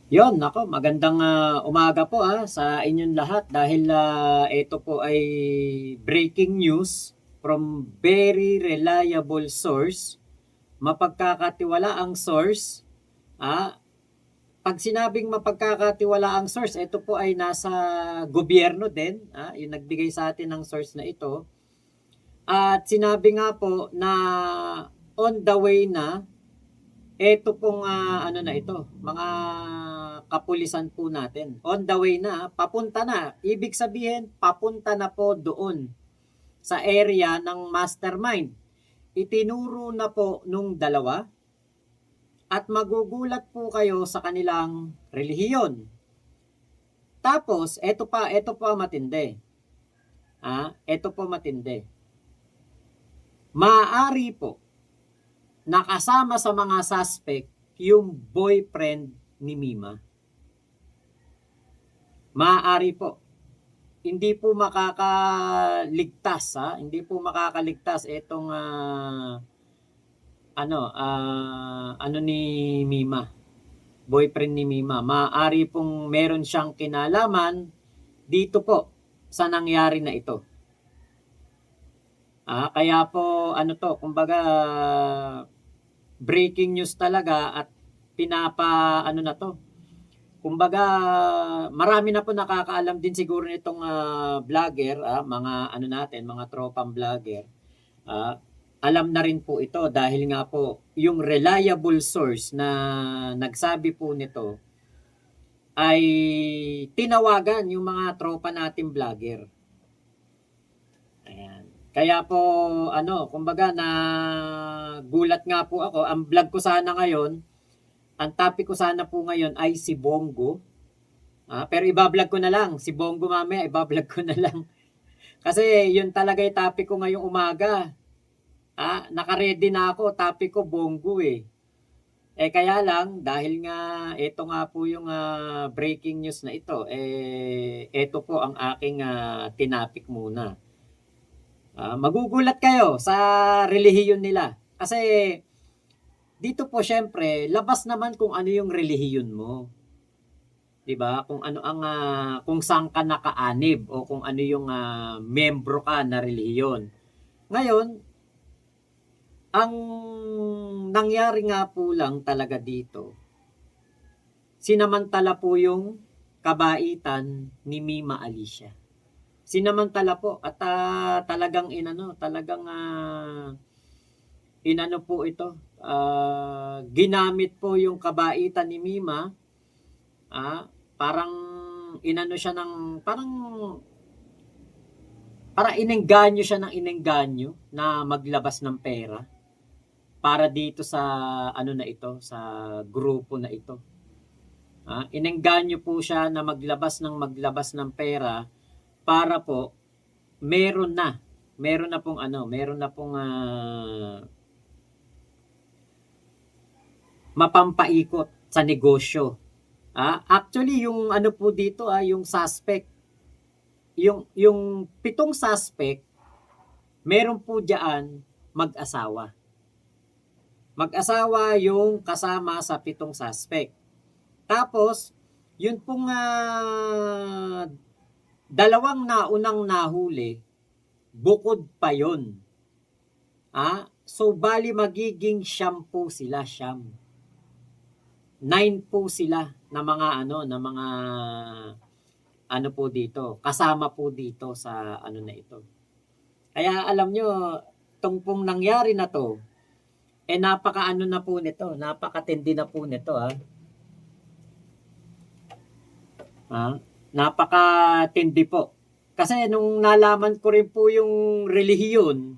Yon, nako, magandang umaga po sa inyong lahat dahil ito po ay breaking news from very reliable source, mapagkakatiwalaang source. Ah, Pag sinabing mapagkakatiwalaang source, ito po ay nasa gobyerno din, yung nagbigay sa atin ng source na ito. At sinabi nga po na on the way na eto pong, ano na ito, mga kapulisan po natin. On the way na, papunta na. Ibig sabihin, papunta na po doon sa area ng mastermind. Itinuro na po nung dalawa at magugulat po kayo sa kanilang relihiyon. Tapos, eto pa matindi. Eto po matindi. Maaari po nakasama sa mga suspect yung boyfriend ni Mima. Maaari po. Hindi po makakaligtas, hindi po makakaligtas itong ano ni Mima, boyfriend ni Mima. Maaari pong meron siyang kinalaman dito po sa nangyari na ito. Kaya po ano to, kumbaga breaking news talaga at pinapa ano na to. Kumbaga marami na po nakakaalam din siguro nitong vlogger, mga ano natin, mga tropang vlogger. Alam na rin po ito dahil nga po yung reliable source na nagsabi po nito ay tinawagan yung mga tropa nating vlogger. Ayan. Kaya po ano, kumbaga na gulat nga po ako. Ang vlog ko sana ngayon, ang topic ko sana po ngayon ay si Bongo. Pero iba-vlog ko na lang. Si Bongo mamaya, iba-vlog ko na lang. Kasi yun talaga yung topic ko ngayong umaga. Naka-ready na ako. Topic ko Bongo eh. Kaya lang, dahil nga ito nga po yung breaking news na ito, ito po ang aking tinapik muna. Magugulat kayo sa relihiyon nila. Kasi dito po syempre, labas naman kung ano yung relihiyon mo. 'Di ba? Kung ano ang kung saan ka nakaanib o kung ano yung miyembro ka na relihiyon. Ngayon, ang nangyari nga po lang talaga dito, sinamantala po yung kabaitan ni Mima Alicia. Sinamantala po at talagang inano po ito, ginamit po yung kabaitan ni Mima, parang inano siya ng parang inengganyo siya ng inengganyo na maglabas ng pera para dito sa ano na ito, sa grupo na ito. Inengganyo po siya na maglabas ng pera para po meron na pong mapampaikot sa negosyo. Actually yung ano po dito yung suspect, yung 7 suspect, meron po diyan mag-asawa. Mag-asawa yung kasama sa 7 suspect. Tapos, yun pong dalawang naunang nahuli, bukod pa yun. So, bali magiging siyam po sila, siyam. 9 po sila na mga ano po dito, kasama po dito sa ano na ito. Kaya alam nyo, itong pong nangyari na to, napakaano na po nito, napakatindi na po nito napakatindi po. Kasi nung nalaman ko rin po yung relihiyon,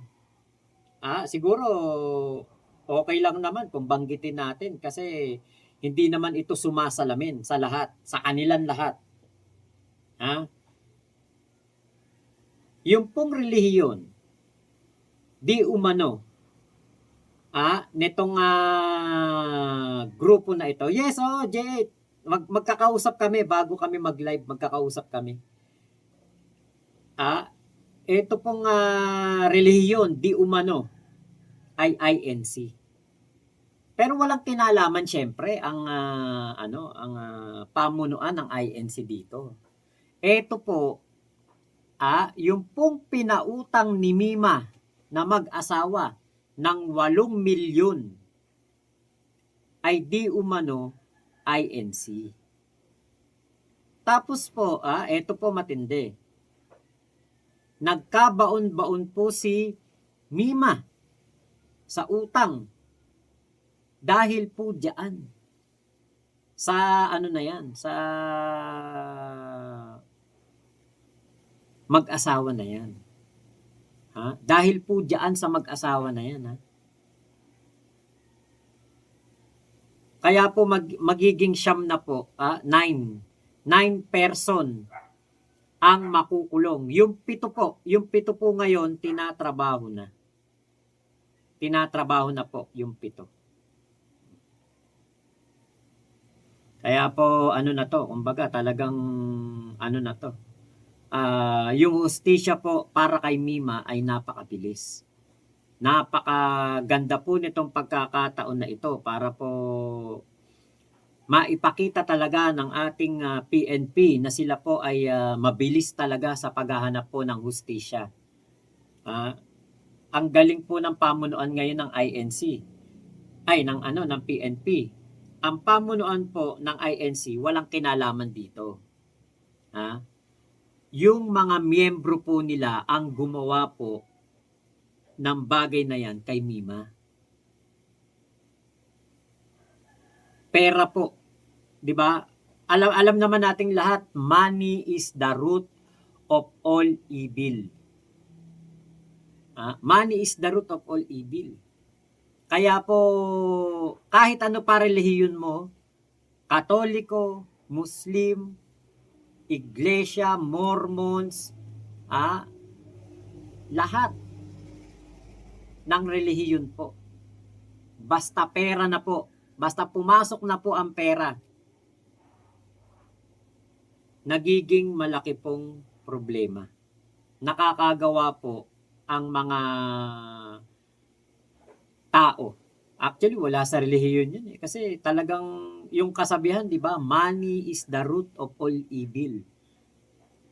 siguro okay lang naman kung banggitin natin kasi hindi naman ito sumasalamin sa lahat, sa kanilang lahat. Yung pong relihiyon, di umano, nitong grupo na ito. Yes, Jay, magkakausap kami bago kami mag-live, magkakausap kami. Ito pong relihiyon, di umano, ay INC. Pero walang kinalaman siyempre ang pamunuan ng INC dito. Ito po, yung pong pinautang ni Mima na mag-asawa ng 8 milyon ay di umano INC. Tapos po, ito po matindi. Nagkabaon-baon po si Mima sa utang dahil po diyan sa na yan, sa mag-asawa na yan. Dahil po diyan sa mag-asawa na yan. Kaya po magiging siyam na po, 9 person ang makukulong. Yung pito po ngayon tinatrabaho na. Tinatrabaho na po yung pito. Kaya po na to, kumbaga talagang na to. Yung hustisya po para kay Mima ay napakabilis. Napakaganda po nitong pagkakataon na ito para po maipakita talaga ng ating PNP na sila po ay mabilis talaga sa paghahanap po ng hustisya. Ang galing po ng pamunuan ngayon ng INC ng PNP. Ang pamunuan po ng INC walang kinalaman dito. Yung mga miyembro po nila ang gumawa po ng bagay na yan kay Mima. Pera po, 'di ba? Alam naman nating lahat, money is the root of all evil. Money is the root of all evil. Kaya po, kahit ano pa relihiyon mo, Katoliko, Muslim, Iglesia, Mormons, lahat ng relihiyon po. Basta pera na po, basta pumasok na po ang pera, nagiging malaki pong problema. Nakakagawa po ang mga tao. Actually, wala sa relihiyon yun kasi talagang yung kasabihan, di ba? Money is the root of all evil.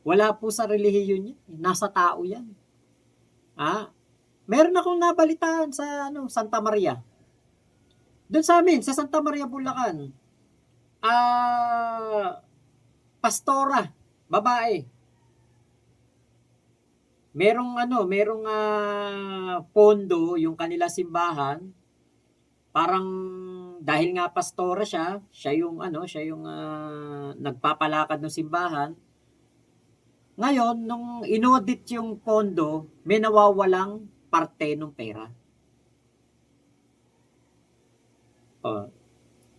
Wala po sa relihiyon yun. Nasa tao yan. Meron akong nabalitaan sa Santa Maria. Doon sa amin, sa Santa Maria, Bulacan. Pastora, babae. Merong pondo yung kanila simbahan. Parang dahil nga pastora siya yung nagpapalakad ng simbahan. Ngayon, nung inaudit yung pondo, may nawawalang parte ng pera.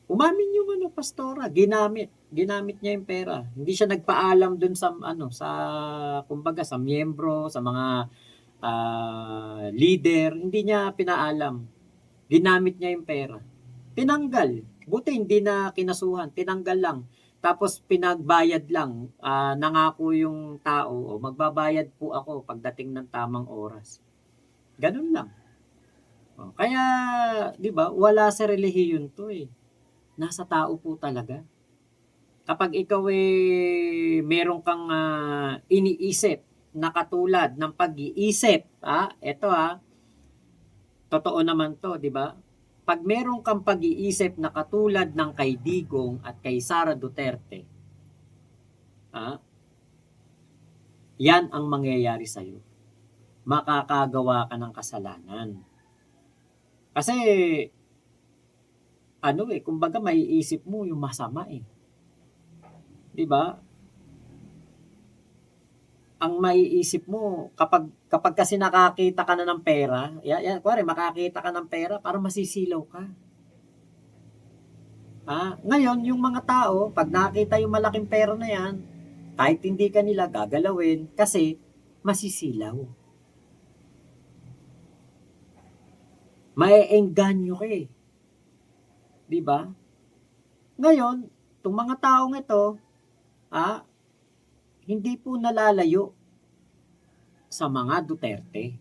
Umamin yung pastora, ginamit niya yung pera. Hindi siya nagpaalam dun sa kumbaga sa miyembro, sa mga leader, hindi niya pinaalam. Ginamit niya yung pera. Tinanggal. Buti hindi na kinasuhan, tinanggal lang. Tapos pinagbayad lang. Nangako yung tao, magbabayad po ako pagdating ng tamang oras. Ganun lang. Kaya, 'di ba, wala sa relihiyon 'to Nasa tao po talaga. Kapag ikaw meron kang iniisip na katulad ng pag-iisip, totoo naman 'to, 'di ba? Pag meron kang pag-iisip na katulad ng kay Digong at kay Sara Duterte, yan ang mangyayari sa iyo. Makakagawa ka ng kasalanan. Kasi kumbaga maiisip mo yung masama 'Di ba? Ang maiisip mo kapag kasi nakakita ka na ng pera, kuwari makakita ka ng pera, parang masisilaw ka. Ngayon yung mga tao, pag nakita yung malaking pera na yan, kahit hindi ka nila gagalawin kasi masisilaw. Maeengganyo ka 'Di ba? Ngayon, itong mga taong ito, hindi po nalalayo sa mga Duterte.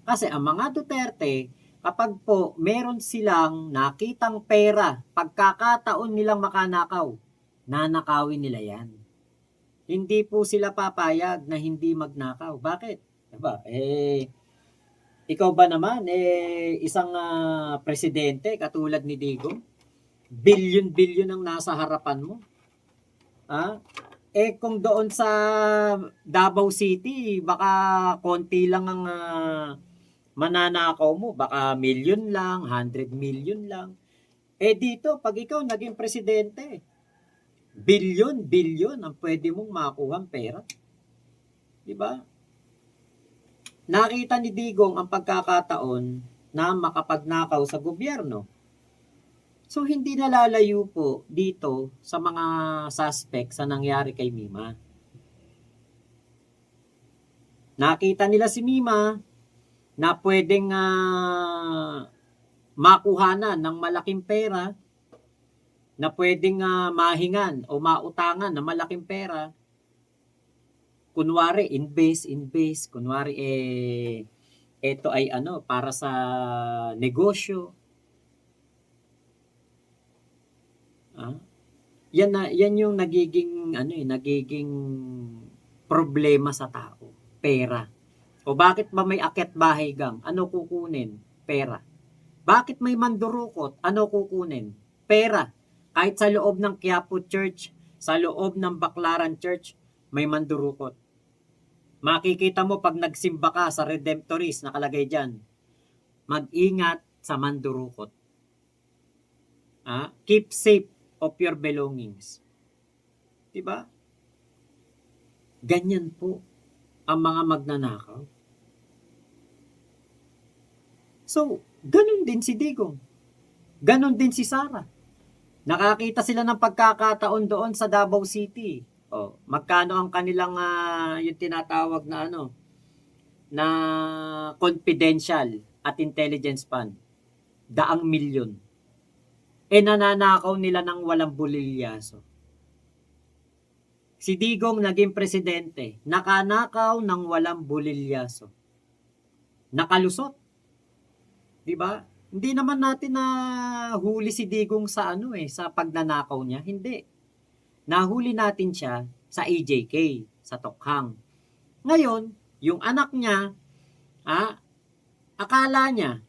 Kasi ang mga Duterte, kapag po meron silang nakitang pera, pagkakataon nilang makanakaw, nanakawin nila yan. Hindi po sila papayag na hindi magnakaw. Bakit? Diba? Ikaw ba naman, isang presidente katulad ni Digong, bilyon-bilyon ang nasa harapan mo. Kung doon sa Davao City, baka konti lang ang mananakaw mo. Baka million lang, 100 million lang. Dito, pag ikaw naging presidente, bilyon ang pwede mong makuha pera. Diba? Nakita ni Digong ang pagkakataon na makapagnakaw sa gobyerno. So, hindi nalalayo po dito sa mga suspect sa nangyari kay Mima. Nakita nila si Mima na pwedeng makuhanan ng malaking pera, na pwedeng mahingan o mautangan ng malaking pera. Kunwari, invest. Kunwari, ito ay para sa negosyo. Yan yung nagiging problema sa tao, pera. O bakit ba may akyat bahay gang? Ano kukunin? Pera. Bakit may mandurukot? Ano kukunin? Pera. Kahit sa loob ng Quiapo Church, sa loob ng Baclaran Church, may mandurukot. Makikita mo pag nagsimba ka sa Redemptorist, nakalagay dyan, mag-ingat sa mandurukot. Keep safe of your belongings. Diba? Ganyan po ang mga magnanakaw. So, ganun din si Digong. Ganun din si Sara. Nakakita sila ng pagkakataon doon sa Davao City. Magkano ang kanilang yung tinatawag na na confidential at intelligence fund? 100,000,000. Nananakaw nila ng walang bulilyaso. Si Digong naging presidente, nakanakaw ng walang bulilyaso. Nakalusot. 'Di ba? Hindi naman natin na huli si Digong sa sa pagnanakaw niya, hindi. Nahuli natin siya sa AJK, sa Tokhang. Ngayon, yung anak niya, akala niya,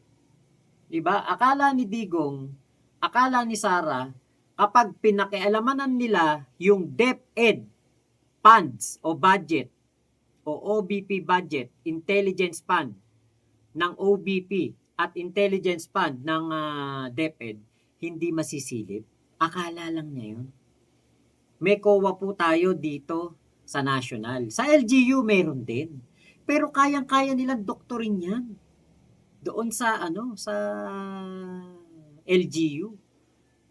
'di ba? Akala ni Digong, akala ni Sara, kapag pinakialamanan nila yung DepEd funds o budget o OBP budget, intelligence fund ng OBP at intelligence fund ng DepEd, hindi masisilip. Akala lang niya yun. May COA po tayo dito sa national. Sa LGU meron din. Pero kayang-kaya nilang doktorin yan. Doon sa sa LGU.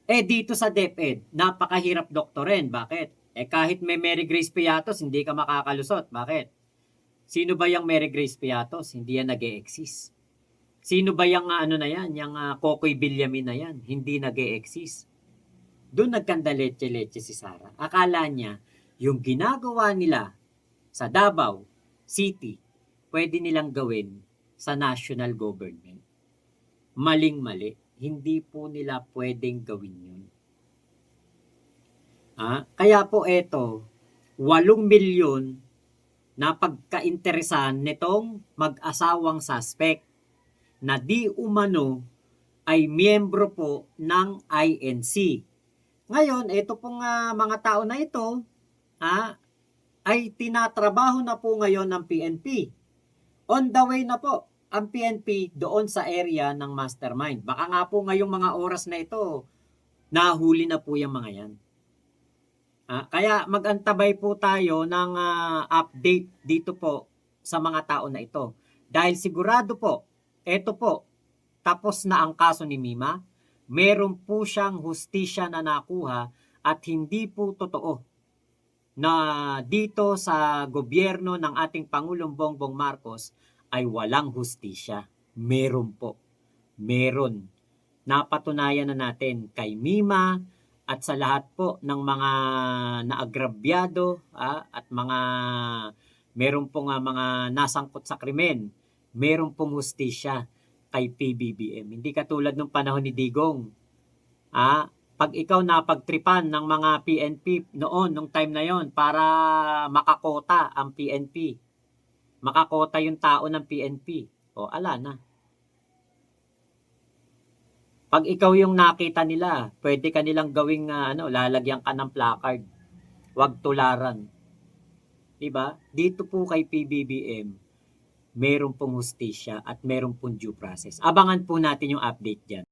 Dito sa DepEd, napakahirap doktorin. Bakit? Kahit may Mary Grace Piatos, hindi ka makakalusot. Bakit? Sino ba yung Mary Grace Piatos? Hindi yan nag-e-exist. Sino ba yung yung Kokoy Villamin na yan? Hindi nag-e-exist. Doon nagkandaletse-letse si Sara. Akala niya, yung ginagawa nila sa Davao City, pwede nilang gawin sa national government. Maling-mali. Hindi po nila pwedeng gawin yun. Kaya po 8 milyon na pagkainteresan nitong mag-asawang suspect na di umano ay miyembro po ng INC. Ngayon, ito pong mga tao na ito ay tinatrabaho na po ngayon ng PNP. On the way na po ang PNP doon sa area ng mastermind. Baka nga po ngayong mga oras na ito, nahuli na po yung mga yan. Kaya mag-antabay po tayo ng update dito po sa mga tao na ito. Dahil sigurado po, ito po, tapos na ang kaso ni Mima, meron po siyang hustisya na nakuha at hindi po totoo na dito sa gobyerno ng ating Pangulong Bongbong Marcos ay walang hustisya. Meron po. Meron. Napatunayan na natin kay Mima at sa lahat po ng mga naagrabyado at mga meron pong mga nasangkot sa krimen. Meron pong hustisya. kay PBBM. Hindi katulad nung panahon ni Digong. Pag ikaw napagtripan ng mga PNP noon, nung time na yon para makakota ang PNP, makakota yung tao ng PNP, ala na. Pag ikaw yung nakita nila, pwede ka nilang gawing lalagyan ka ng placard. Huwag tularan. 'Di ba? Dito po kay PBBM, meron pong hustisya at meron pong due process. Abangan po natin yung update diyan.